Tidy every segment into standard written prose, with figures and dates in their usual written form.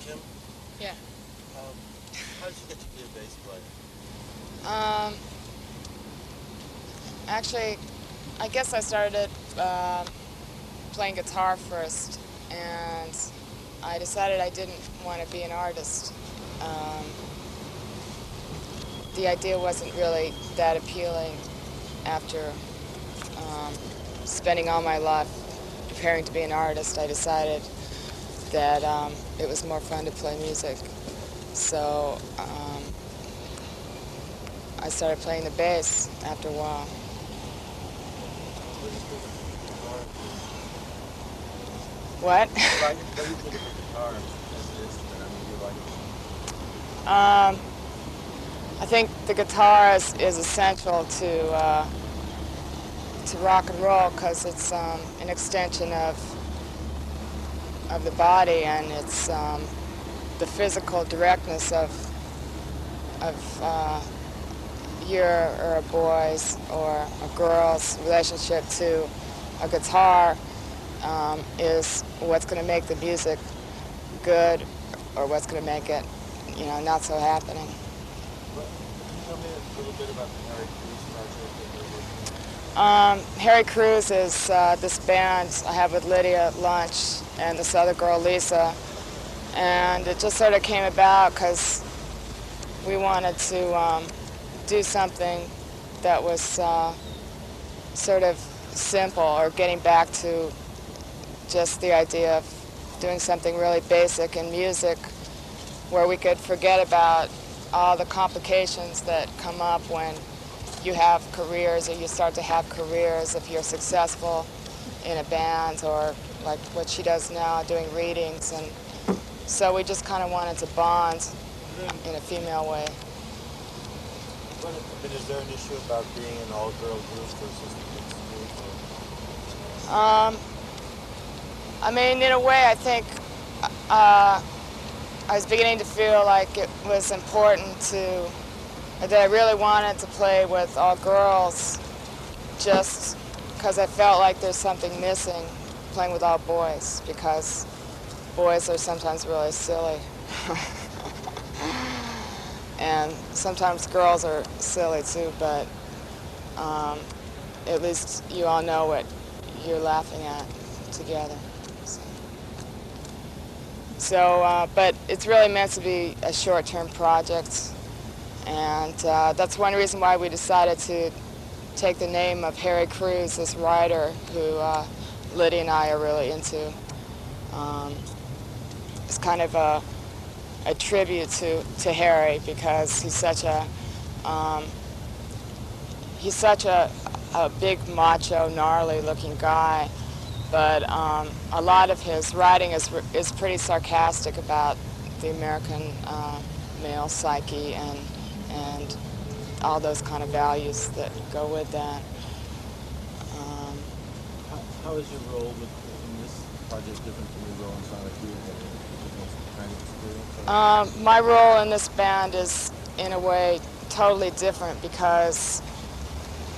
Kim? Yeah. How did you get to be a bass player? Um, Actually, I guess I started playing guitar first, and I decided I didn't want to be an artist. Um, the idea wasn't really that appealing after spending all my life preparing to be an artist. I decided that it was more fun to play music. So I started playing the bass after a while. What do you think of the guitar? What? What do you think of the guitar as an instrument? I mean, do you like it? I think the guitar is essential to rock and roll because it's an extension of the body, and it's the physical directness of your or a boy's or a girl's relationship to a guitar is what's going to make the music good or what's going to make it, not so happening. Can you tell me a little bit about the Harry Cruz project that you're working Harry Cruz is this band I have with Lydia Lunch and this other girl, Lisa. And it just sort of came about because we wanted to do something that was sort of simple, or getting back to just the idea of doing something really basic in music where we could forget about all the complications that come up when you have careers, or you start to have careers if you're successful in a band, or like what she does now, doing readings. And so we just kind of wanted to bond in a female way. But is there an issue about being an all-girl group versus a mixed group? I mean, in a way, I think I was beginning to feel like it was important that I really wanted to play with all girls, just because I felt like there's something missing playing with all boys, because boys are sometimes really silly. And sometimes girls are silly too, but at least you all know what you're laughing at together. But it's really meant to be a short-term project, and that's one reason why we decided to take the name of Harry Cruz, this writer who Lydia and I are really into. It's kind of a tribute to Harry, because he's such a big, macho, gnarly-looking guy. But a lot of his writing is pretty sarcastic about the American male psyche and all those kind of values that go with that. How is your role in this project different from your role in Sonic Youth? Kind of experience? My role in this band is, in a way, totally different, because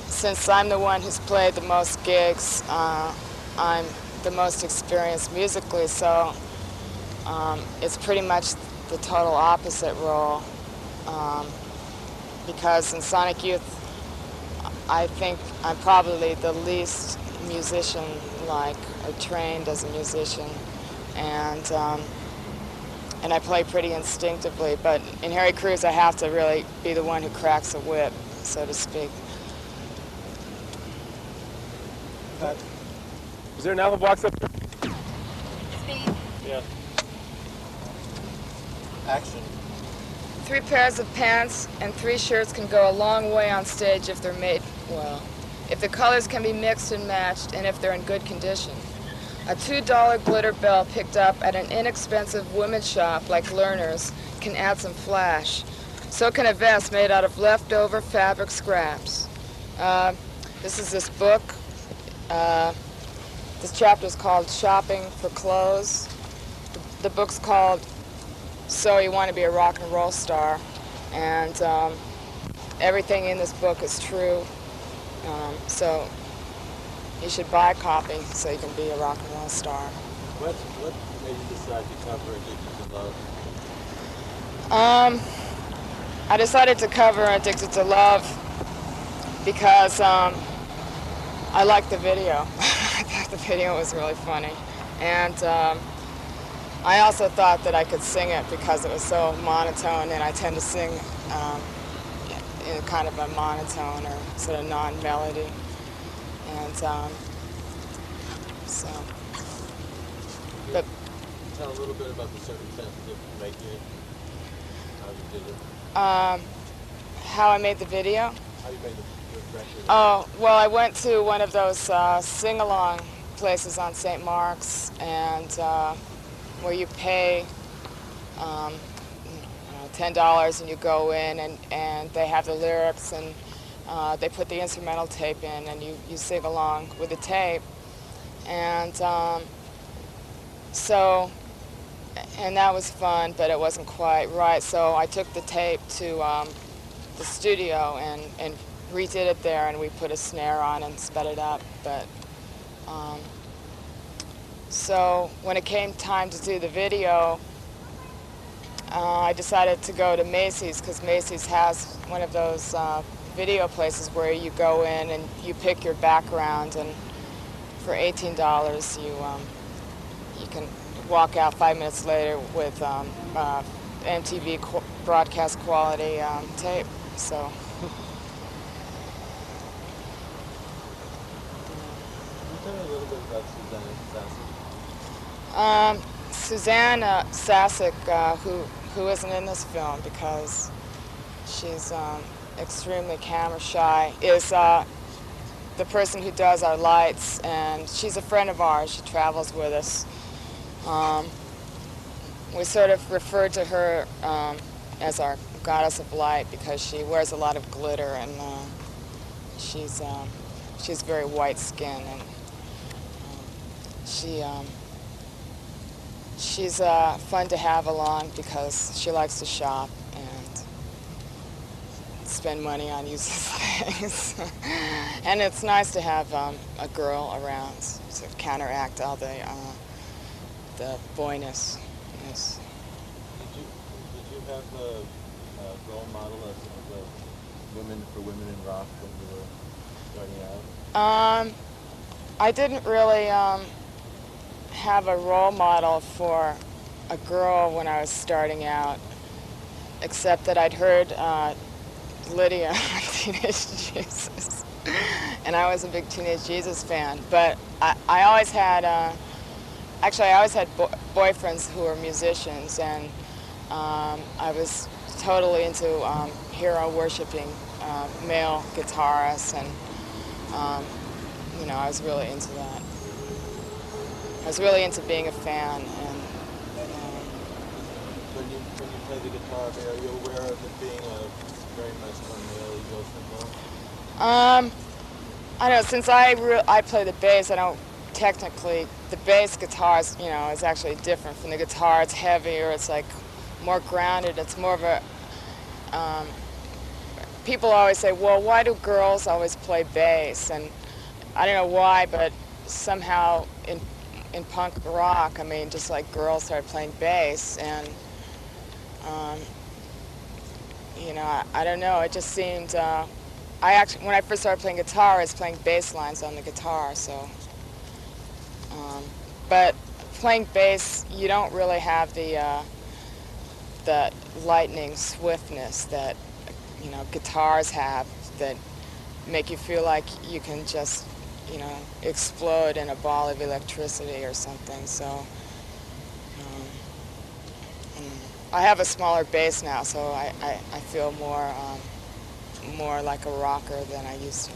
since I'm the one who's played the most gigs, I'm the most experienced musically, so it's pretty much the total opposite role. Because in Sonic Youth, I think I'm probably the least musician-like, or trained as a musician, and I play pretty instinctively. But in Harry Cruz, I have to really be the one who cracks a whip, so to speak. Is there an album box up there? Speed. Yeah. Action. 3 pairs of pants and 3 shirts can go a long way on stage if they're made well, if the colors can be mixed and matched, and if they're in good condition. A $2 glitter bell picked up at an inexpensive women's shop like Lerner's can add some flash. So can a vest made out of leftover fabric scraps. This is this book. This chapter is called Shopping for Clothes. The book's called So You Want to Be a Rock and Roll Star. And everything in this book is true. So you should buy a copy so you can be a rock and roll star. What made you decide to cover Addicted to Love? I decided to cover Addicted to Love because I liked the video. I thought the video was really funny. And I also thought that I could sing it because it was so monotone, and I tend to sing in kind of a monotone or sort of non-melody. And so, but tell a little bit about the circumstances of making it, how you did it. How I made the video? How you made the record. Oh, well, I went to one of those sing-along places on St. Mark's, and where you pay $10 and you go in, and they have the lyrics, and they put the instrumental tape in, and you sing along with the tape. And and that was fun, but it wasn't quite right. So I took the tape to the studio and redid it there, and we put a snare on and sped it up. But so when it came time to do the video, I decided to go to Macy's, because Macy's has one of those video places where you go in and you pick your background, and for $18 you can walk out 5 minutes later with MTV broadcast quality tape. So. Tell me a little bit about Susanna Sasek. Susanna Sasek, who isn't in this film because she's extremely camera shy, is the person who does our lights, and she's a friend of ours. She travels with us. We sort of refer to her as our goddess of light because she wears a lot of glitter, and she's very white skinned, and she's fun to have along because she likes to shop and spend money on useless things. And it's nice to have a girl around to counteract all the boyness. Yes. Did you have a role model as women in rock when you were starting out? I didn't really have a role model for a girl when I was starting out, except that I'd heard Lydia on Teenage Jesus, and I was a big Teenage Jesus fan. But I always had, actually I always had boyfriends who were musicians, and I was totally into hero-worshipping male guitarists, and you know, I was really into that. I was really into being a fan. And when you play the guitar, are you aware of it being a very masculine male ego symbol? I don't know, since I play the bass, I don't technically, the bass guitar is, you know, is actually different from the guitar. It's heavier, it's like more grounded, it's more of a, people always say, well, why do girls always play bass? And I don't know why, but somehow in punk rock, I mean, just like girls started playing bass, and you know, I don't know, it just seemed, when I first started playing guitar, I was playing bass lines on the guitar, so, but playing bass, you don't really have the lightning swiftness that, you know, guitars have, that make you feel like you can just, you know, explode in a ball of electricity or something. So I have a smaller bass now, so I feel more like a rocker than I used to.